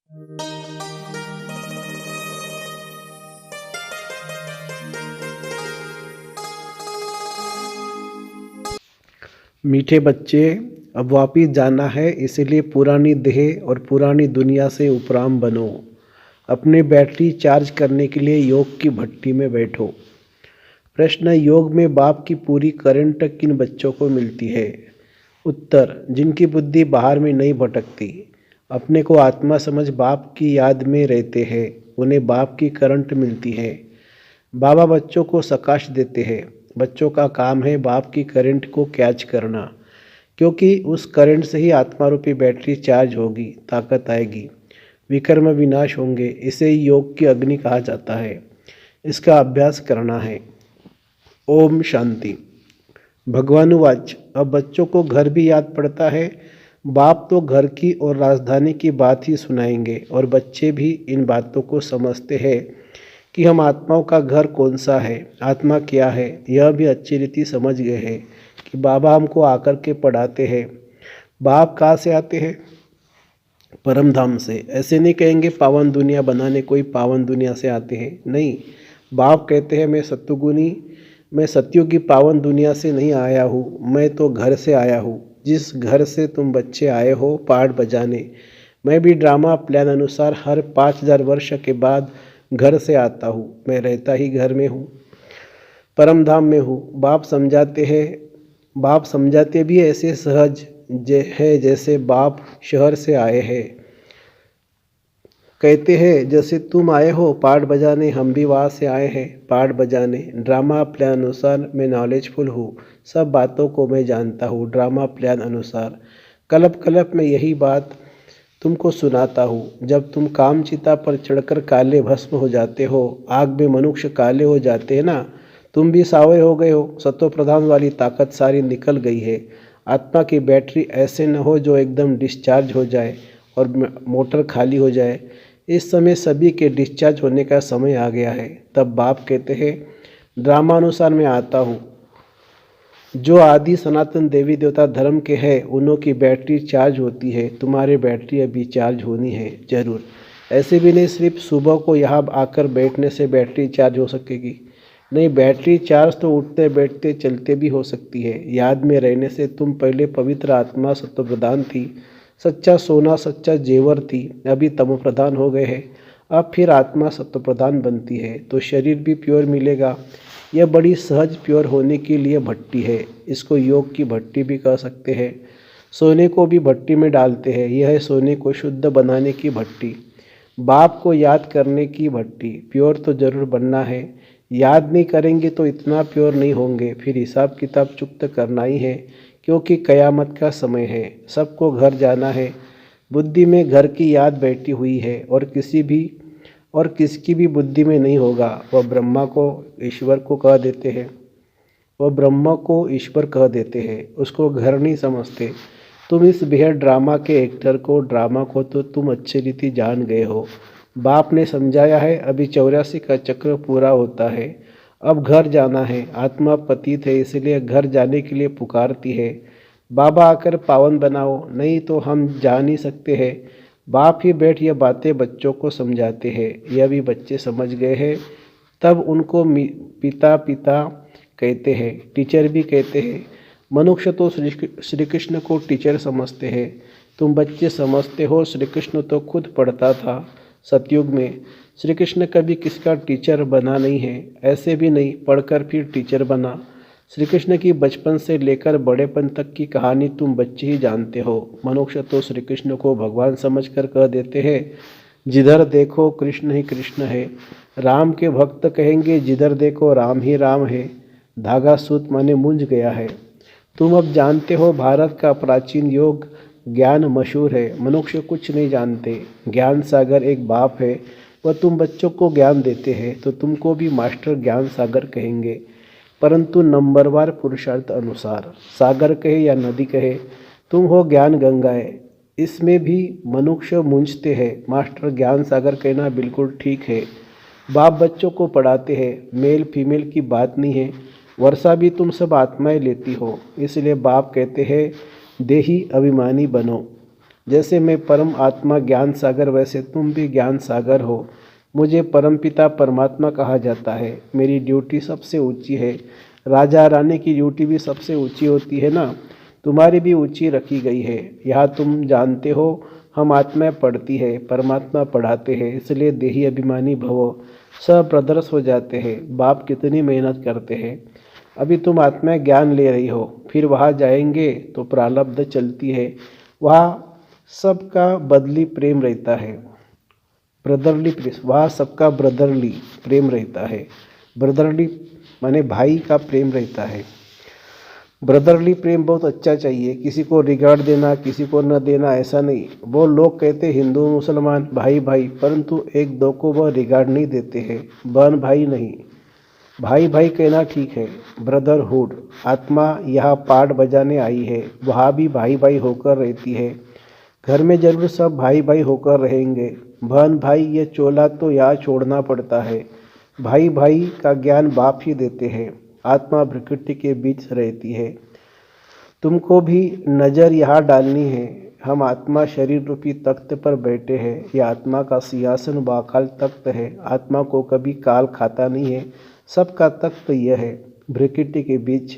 मीठे बच्चे, अब वापिस जाना है, इसलिए पुरानी देह और पुरानी दुनिया से उपराम बनो। अपनी बैटरी चार्ज करने के लिए योग की भट्टी में बैठो। प्रश्न: योग में बाप की पूरी करंट किन बच्चों को मिलती है? उत्तर: जिनकी बुद्धि बाहर में नहीं भटकती, अपने को आत्मा समझ बाप की याद में रहते हैं, उन्हें बाप की करंट मिलती है। बाबा बच्चों को सकाश देते हैं। बच्चों का काम है बाप की करंट को कैच करना, क्योंकि उस करंट से ही आत्मा रूपी बैटरी चार्ज होगी, ताकत आएगी, विकर्म विनाश होंगे। इसे योग की अग्नि कहा जाता है। इसका अभ्यास करना है। ओम शांति। भगवानुवाच: अब बच्चों को घर भी याद पड़ता है। बाप तो घर की और राजधानी की बात ही सुनाएंगे, और बच्चे भी इन बातों को समझते हैं कि हम आत्माओं का घर कौन सा है, आत्मा क्या है। यह भी अच्छी रीति समझ गए हैं कि बाबा हमको आकर के पढ़ाते हैं। बाप कहाँ से आते हैं? परम धाम से। ऐसे नहीं कहेंगे पावन दुनिया बनाने कोई पावन दुनिया से आते हैं, नहीं। बाप कहते हैं मैं सत्युग की पावन दुनिया से नहीं आया हूँ, मैं तो घर से आया हूँ, जिस घर से तुम बच्चे आए हो पाठ बजाने। मैं भी ड्रामा प्लान अनुसार हर 5000 वर्ष के बाद घर से आता हूँ। मैं रहता ही घर में हूँ, परम धाम में हूँ। बाप समझाते भी ऐसे सहज है जैसे बाप शहर से आए हैं। कहते हैं जैसे तुम आए हो पाठ बजाने, हम भी वहाँ से आए हैं पाठ बजाने। ड्रामा प्लान अनुसार मैं नॉलेजफुल हूँ, सब बातों को मैं जानता हूँ ड्रामा प्लान अनुसार। कल्प कल्प में यही बात तुमको सुनाता हूँ। जब तुम कामचिता पर चढ़कर काले भस्म हो जाते हो, आग में मनुष्य काले हो जाते हैं ना, तुम भी सावे हो गए हो। सत्व प्रधान वाली ताकत सारी निकल गई है। आत्मा की बैटरी ऐसे न हो जो एकदम डिस्चार्ज हो जाए और मोटर खाली हो जाए। इस समय सभी के डिस्चार्ज होने का समय आ गया है। तब बाप कहते हैं ड्रामानुसार मैं आता हूँ। जो आदि सनातन देवी देवता धर्म के हैं, उन्हों की बैटरी चार्ज होती है। तुम्हारी बैटरी अभी चार्ज होनी है जरूर। ऐसे भी नहीं सिर्फ सुबह को यहाँ आकर बैठने से बैटरी चार्ज हो सकेगी, नहीं। बैटरी चार्ज तो उठते बैठते चलते भी हो सकती है। याद में रहने से तुम पहले पवित्र आत्मा सत्व प्रधान थी, सच्चा सोना सच्चा जेवर थी, अभी तमो प्रधान हो गए हैं। अब फिर आत्मा सत्व प्रधान बनती है तो शरीर भी प्योर मिलेगा। यह बड़ी सहज प्योर होने के लिए भट्टी है। इसको योग की भट्टी भी कह सकते हैं। सोने को भी भट्टी में डालते हैं, यह है सोने को शुद्ध बनाने की भट्टी। बाप को याद करने की भट्टी। प्योर तो जरूर बनना है, याद नहीं करेंगे तो इतना प्योर नहीं होंगे। फिर हिसाब किताब चुकत करना ही है, क्योंकि कयामत का समय है, सबको घर जाना है। बुद्धि में घर की याद बैठी हुई है, और किसकी भी बुद्धि में नहीं होगा। वह ब्रह्मा को ईश्वर को कह देते हैं, वह ब्रह्मा को ईश्वर कह देते हैं, उसको घर नहीं समझते। तुम इस बेहद ड्रामा के एक्टर को, ड्रामा को तो तुम अच्छी रीति जान गए हो। बाप ने समझाया है अभी 84 का चक्र पूरा होता है, अब घर जाना है। आत्मा पतित है, इसलिए घर जाने के लिए पुकारती है। बाबा आकर पावन बनाओ, नहीं तो हम जा नहीं सकते हैं। बाप ही बैठ ये बातें बच्चों को समझाते हैं। यह भी बच्चे समझ गए हैं। तब उनको पिता पिता कहते हैं, टीचर भी कहते हैं। मनुष्य तो श्री कृष्ण को टीचर समझते हैं। तुम बच्चे समझते हो श्री कृष्ण तो खुद पढ़ता था सतयुग में। श्री कृष्ण कभी किसका टीचर बना नहीं है, ऐसे भी नहीं पढ़कर फिर टीचर बना। श्री कृष्ण की बचपन से लेकर बड़ेपन तक की कहानी तुम बच्चे ही जानते हो। मनुष्य तो श्री कृष्ण को भगवान समझकर कह देते हैं, जिधर देखो कृष्ण ही कृष्ण है। राम के भक्त कहेंगे जिधर देखो राम ही राम है। धागा सूत माने मूंझ गया है। तुम अब जानते हो भारत का प्राचीन योग ज्ञान मशहूर है। मनुष्य कुछ नहीं जानते। ज्ञान सागर एक बाप है, वह तुम बच्चों को ज्ञान देते हैं, तो तुमको भी मास्टर ज्ञान सागर कहेंगे, परंतु नंबरवार पुरुषार्थ अनुसार। सागर कहे या नदी कहे, तुम हो ज्ञान गंगाएं। इसमें भी मनुष्य मूंझते हैं। मास्टर ज्ञान सागर कहना बिल्कुल ठीक है। बाप बच्चों को पढ़ाते हैं, मेल फीमेल की बात नहीं है। वर्षा भी तुम सब आत्माएं लेती हो, इसलिए बाप कहते हैं देही अभिमानी बनो। जैसे मैं परम आत्मा ज्ञान सागर, वैसे तुम भी ज्ञान सागर हो। मुझे परमपिता परमात्मा कहा जाता है। मेरी ड्यूटी सबसे ऊंची है। राजा रानी की ड्यूटी भी सबसे ऊंची होती है ना। तुम्हारी भी ऊंची रखी गई है। यहाँ तुम जानते हो हम आत्माएं पढ़ती है, परमात्मा पढ़ाते हैं, इसलिए देही अभिमानी भवो। सब ब्रदर्स हो जाते हैं। बाप कितनी मेहनत करते हैं। अभी तुम आत्माएं ज्ञान ले रही हो, फिर वहाँ जाएंगे तो प्रारब्ध चलती है। वहाँ सबका बदली प्रेम रहता है, ब्रदरली प्रेम। वहाँ सबका ब्रदरली प्रेम रहता है। ब्रदरली माने भाई का प्रेम रहता है। ब्रदरली प्रेम बहुत अच्छा चाहिए। किसी को रिगार्ड देना, किसी को न देना, ऐसा नहीं। वो लोग कहते हिंदू मुसलमान भाई भाई, परंतु एक दो को वह रिगार्ड नहीं देते हैं। बहन भाई नहीं, भाई भाई कहना ठीक है। ब्रदरहुड। आत्मा यहाँ पाठ बजाने आई है, वहाँ भी भाई भाई होकर रहती है। घर में जरूर सब भाई भाई होकर रहेंगे। बहन भाई ये चोला तो यहाँ छोड़ना पड़ता है। भाई भाई का ज्ञान बाप ही देते हैं। आत्मा प्रकृति के बीच रहती है। तुमको भी नज़र यहाँ डालनी है। हम आत्मा शरीर रूपी तख्त पर बैठे हैं। यह आत्मा का सिंहासन वाकाल तख्त है। आत्मा को कभी काल खाता नहीं है। सबका तख्त यह है, प्रकृति के बीच।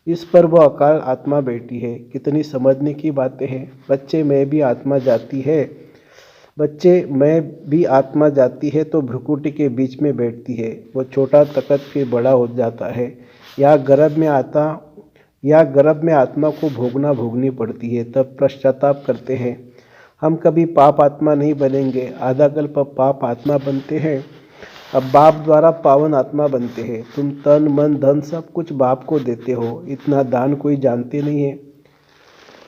इस पर वो अकाल आत्मा बैठी है। कितनी समझने की बातें हैं। बच्चे में भी आत्मा जाती है, बच्चे में भी आत्मा जाती है तो भ्रुकुटी के बीच में बैठती है। वो छोटा तकत के बड़ा हो जाता है। या गर्भ में आत्मा को भोगनी पड़ती है, तब पश्चाताप करते हैं। हम कभी पाप आत्मा नहीं बनेंगे। आधा कल्प पाप आत्मा बनते हैं, अब बाप द्वारा पावन आत्मा बनते हैं। तुम तन मन धन सब कुछ बाप को देते हो। इतना दान कोई जानते नहीं है।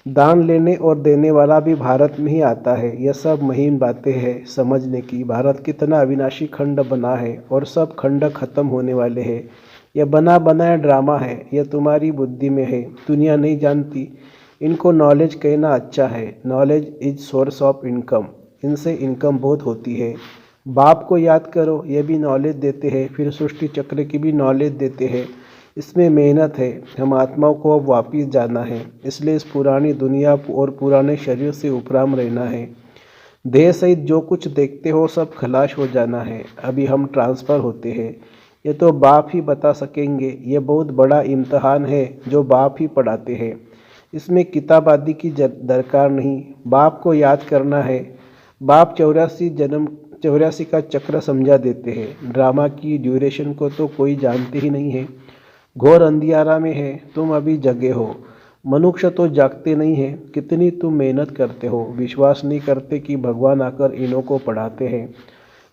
दान लेने और देने वाला भी भारत में ही आता है। यह सब महीन बातें हैं समझने की। भारत कितना अविनाशी खंड बना है और सब खंड खत्म होने वाले हैं। यह बना बनाया ड्रामा है। यह तुम्हारी बुद्धि में है, दुनिया नहीं जानती। इनको नॉलेज कहना अच्छा है। Knowledge is source of income. इनसे इनकम बहुत होती है। बाप को याद करो, ये भी नॉलेज देते हैं। फिर सृष्टि चक्र की भी नॉलेज देते हैं। इसमें मेहनत है। हम आत्माओं को अब वापिस जाना है, इसलिए इस पुरानी दुनिया और पुराने शरीर से उपराम रहना है। देह सहित जो कुछ देखते हो सब खलाश हो जाना है। अभी हम ट्रांसफ़र होते हैं। ये तो बाप ही बता सकेंगे। ये बहुत बड़ा इम्तहान है जो बाप ही पढ़ाते हैं। इसमें किताब आदि की दरकार नहीं। बाप को याद करना है। बाप 84 का चक्र समझा देते हैं। ड्रामा की ड्यूरेशन को तो कोई जानते ही नहीं है। घोर अंधियारा में है, तुम अभी जगे हो। मनुष्य तो जागते नहीं है। कितनी तुम मेहनत करते हो। विश्वास नहीं करते कि भगवान आकर इन्हों को पढ़ाते हैं।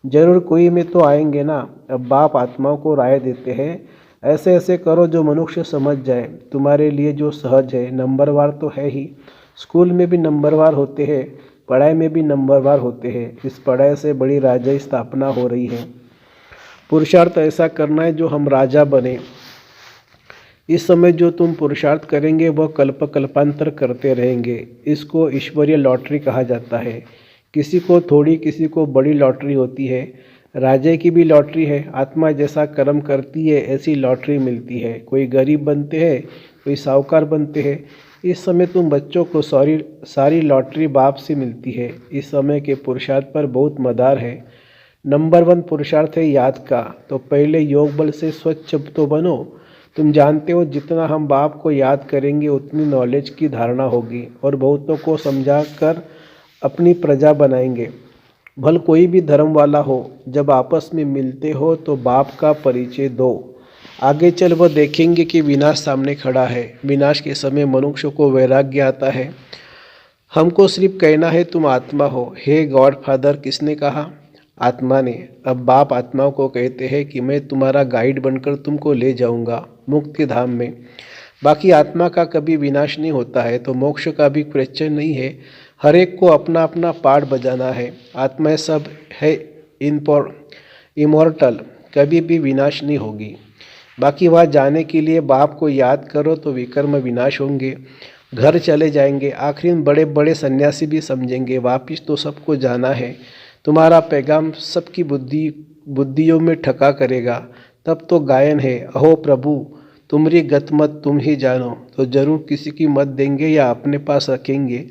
जरूर कोई में तो आएंगे ना। अब बाप आत्माओं को राय देते हैं, ऐसे ऐसे करो जो मनुष्य समझ जाए। तुम्हारे लिए जो सहज है। नंबरवार तो है ही। स्कूल में भी नंबरवार होते हैं, पढ़ाई में भी नंबरवार होते हैं। इस पढ़ाई से बड़ी राजा स्थापना हो रही है। पुरुषार्थ ऐसा करना है जो हम राजा बने। इस समय जो तुम पुरुषार्थ करेंगे वह कल्प कल्पांतर करते रहेंगे। इसको ईश्वरीय लॉटरी कहा जाता है। किसी को थोड़ी, किसी को बड़ी लॉटरी होती है। राजा की भी लॉटरी है। आत्मा जैसा कर्म करती है ऐसी लॉटरी मिलती है। कोई गरीब बनते हैं, कोई साहूकार बनते हैं। इस समय तुम बच्चों को सारी लॉटरी बाप से मिलती है। इस समय के पुरुषार्थ पर बहुत मदार है। नंबर 1 पुरुषार्थ है याद का। तो पहले योग बल से स्वच्छ तो बनो। तुम जानते हो जितना हम बाप को याद करेंगे उतनी नॉलेज की धारणा होगी और बहुतों को समझा कर अपनी प्रजा बनाएंगे। भल कोई भी धर्म वाला हो, जब आपस में मिलते हो तो बाप का परिचय दो। आगे चल वह देखेंगे कि विनाश सामने खड़ा है। विनाश के समय मनुष्य को वैराग्य आता है। हमको सिर्फ कहना है तुम आत्मा हो। हे गॉड फादर किसने कहा? आत्मा ने। अब बाप आत्माओं को कहते हैं कि मैं तुम्हारा गाइड बनकर तुमको ले जाऊंगा मुक्ति के धाम में। बाकी आत्मा का कभी विनाश नहीं होता है तो मोक्ष का भी क्वेश्चन नहीं है। हर एक को अपना अपना पार्ट बजाना है। आत्मा सब है इमॉर्टल, कभी भी विनाश नहीं होगी। बाकी वहाँ जाने के लिए बाप को याद करो तो विकर्म विनाश होंगे, घर चले जाएंगे। आखिर में बड़े बड़े सन्यासी भी समझेंगे वापिस तो सबको जाना है। तुम्हारा पैगाम सबकी बुद्धियों में ठका करेगा। तब तो गायन है, अहो प्रभु तुम्हारी गत मत तुम ही जानो। तो जरूर किसी की मत देंगे या अपने पास रखेंगे।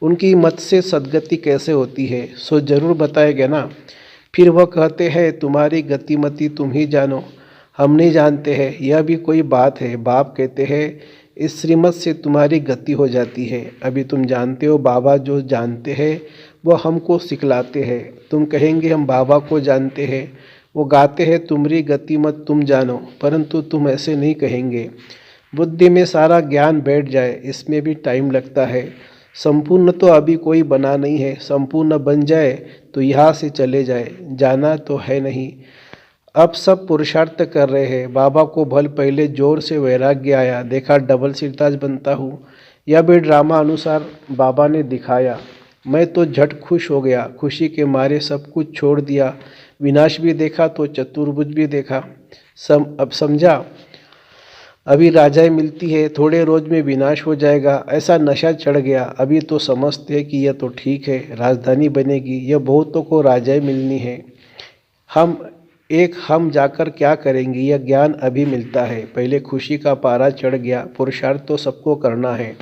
उनकी मत से सद्गति कैसे होती है, सो जरूर बताएगा ना। फिर वह कहते हैं तुम्हारी गतिमति तुम ही जानो, हम नहीं जानते हैं, यह भी कोई बात है। बाप कहते हैं इस श्रीमत से तुम्हारी गति हो जाती है। अभी तुम जानते हो बाबा जो जानते हैं वो हमको सिखलाते हैं। तुम कहेंगे हम बाबा को जानते हैं, वो गाते हैं तुम्हारी गति मत तुम जानो, परंतु तुम ऐसे नहीं कहेंगे। बुद्धि में सारा ज्ञान बैठ जाए, इसमें भी टाइम लगता है। संपूर्ण तो अभी कोई बना नहीं है, संपूर्ण बन जाए तो यहाँ से चले जाए, जाना तो है नहीं। अब सब पुरुषार्थ कर रहे हैं। बाबा को भल पहले जोर से वैराग्य आया, देखा डबल सिरताज बनता हूँ। यह भी ड्रामा अनुसार बाबा ने दिखाया। मैं तो झट खुश हो गया, खुशी के मारे सब कुछ छोड़ दिया। विनाश भी देखा तो चतुर्भुज भी देखा। अब समझा, अभी राजाएं मिलती है, थोड़े रोज में विनाश हो जाएगा, ऐसा नशा चढ़ गया। अभी तो समझते हैं कि यह तो ठीक है, राजधानी बनेगी, यह बहुतों को राजाएं मिलनी है। हम जाकर क्या करेंगे, यह ज्ञान अभी मिलता है। पहले खुशी का पारा चढ़ गया। पुरुषार्थ तो सबको करना है।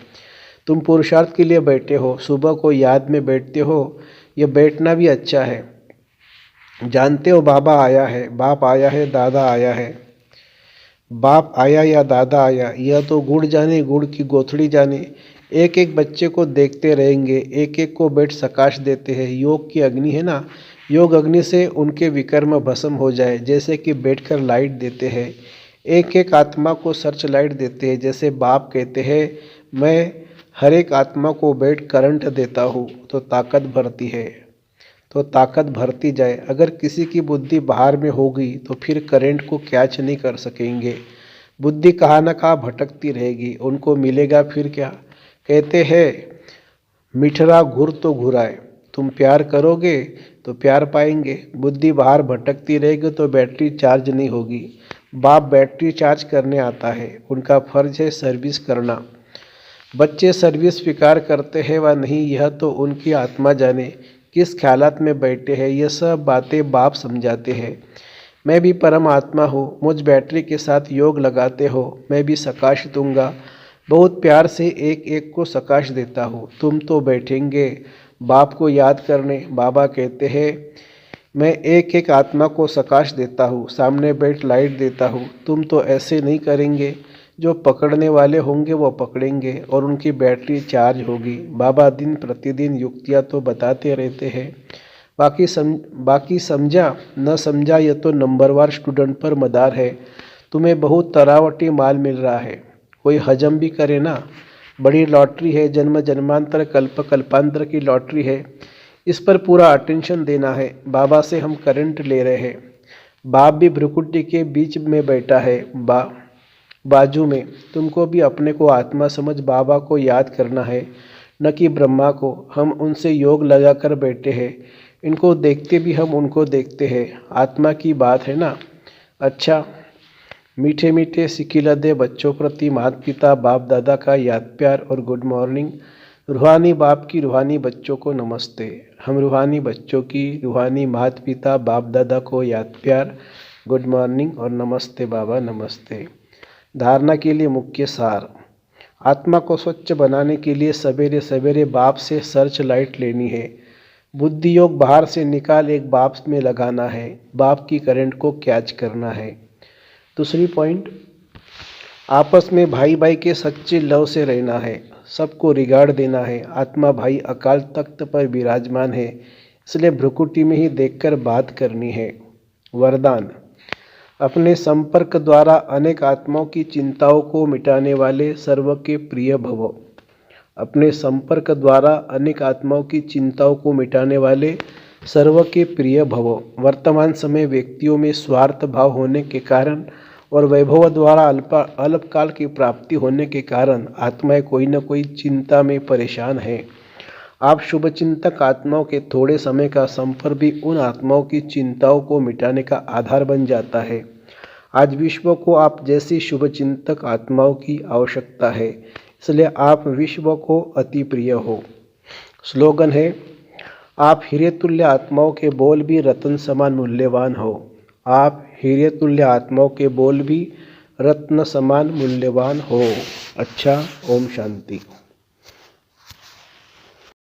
तुम पुरुषार्थ के लिए बैठे हो, सुबह को याद में बैठते हो, यह बैठना भी अच्छा है। जानते हो बाबा आया है, बाप आया है, दादा आया है। बाप आया या दादा आया, यह तो गुड़ जाने, गुड़ की गोथड़ी जाने। एक एक बच्चे को देखते रहेंगे, एक एक को बैठ सकाश देते हैं। योग की अग्नि है ना, योग अग्नि से उनके विकर्म भस्म हो जाए, जैसे कि बैठकर लाइट देते हैं। एक एक आत्मा को सर्च लाइट देते हैं। जैसे बाप कहते हैं मैं हर एक आत्मा को बैठ करंट देता हूँ, तो ताकत भरती जाए। अगर किसी की बुद्धि बाहर में होगी तो फिर करंट को कैच नहीं कर सकेंगे। बुद्धि कहाँ न कहाँ भटकती रहेगी, उनको मिलेगा फिर क्या। कहते हैं मिठरा घुर तो घुराए, तुम प्यार करोगे तो प्यार पाएंगे। बुद्धि बाहर भटकती रहेगी तो बैटरी चार्ज नहीं होगी। बाप बैटरी चार्ज करने आता है, उनका फर्ज है सर्विस करना। बच्चे सर्विस स्वीकार करते हैं व नहीं, यह तो उनकी आत्मा जाने। किस ख्यालात में बैठे हैं, यह सब बातें बाप समझाते हैं। मैं भी परमात्मा हूँ, मुझ बैटरी के साथ योग लगाते हो, मैं भी सकाश दूंगा। बहुत प्यार से एक एक को सकाश देता हूँ। तुम तो बैठेंगे बाप को याद करने। बाबा कहते हैं मैं एक एक आत्मा को सकाश देता हूँ, सामने बैठ लाइट देता हूँ। तुम तो ऐसे नहीं करेंगे। जो पकड़ने वाले होंगे वो पकड़ेंगे और उनकी बैटरी चार्ज होगी। बाबा दिन प्रतिदिन युक्तियाँ तो बताते रहते हैं। बाकी समझा न समझा, यह तो नंबरवार स्टूडेंट पर मदार है। तुम्हें बहुत तरावटी माल मिल रहा है, कोई हजम भी करे ना। बड़ी लॉटरी है, जन्म जन्मांतर कल्प कल्पांतर की लॉटरी है, इस पर पूरा अटेंशन देना है। बाबा से हम करंट ले रहे हैं। बाप भी भ्रुकुटी के बीच में बैठा है, बाजू में। तुमको भी अपने को आत्मा समझ बाबा को याद करना है, न कि ब्रह्मा को। हम उनसे योग लगाकर बैठे हैं, इनको देखते भी हम उनको देखते हैं। आत्मा की बात है ना। अच्छा, मीठे मीठे सिकिलदे बच्चों प्रति माता पिता बाप दादा का याद प्यार और गुड मॉर्निंग। रूहानी बाप की रूहानी बच्चों को नमस्ते। हम रूहानी बच्चों की रूहानी माता पिता बाप दादा को याद प्यार, गुड मॉर्निंग और नमस्ते बाबा नमस्ते। धारणा के लिए मुख्य सार। आत्मा को स्वच्छ बनाने के लिए सवेरे सवेरे बाप से सर्च लाइट लेनी है। बुद्धि योग बाहर से निकाल एक बाप में लगाना है, बाप की करंट को कैच करना है। दूसरी पॉइंट, आपस में भाई भाई के सच्चे लव से रहना है, सबको रिगार्ड देना है। आत्मा भाई अकाल तख्त पर विराजमान है, इसलिए भ्रुकुटी में ही देखकर बात करनी है। वरदान, अपने संपर्क द्वारा अनेक आत्माओं की चिंताओं को मिटाने वाले सर्व के प्रिय भव। अपने संपर्क द्वारा अनेक आत्माओं की चिंताओं को मिटाने वाले सर्व के प्रिय भव। वर्तमान समय व्यक्तियों में स्वार्थ भाव होने के कारण और वैभव द्वारा अल्पकाल की प्राप्ति होने के कारण आत्माएं कोई न कोई चिंता में परेशान हैं। आप शुभचिंतक आत्माओं के थोड़े समय का संपर्क भी उन आत्माओं की चिंताओं को मिटाने का आधार बन जाता है। आज विश्व को आप जैसी शुभचिंतक आत्माओं की आवश्यकता है, इसलिए आप विश्व को अति प्रिय हो। स्लोगन है, आप हीरे तुल्य आत्माओं के बोल भी रत्न समान मूल्यवान हो। आप हीरे तुल्य आत्माओं के बोल भी रत्न समान मूल्यवान हो। अच्छा, ओम शांति।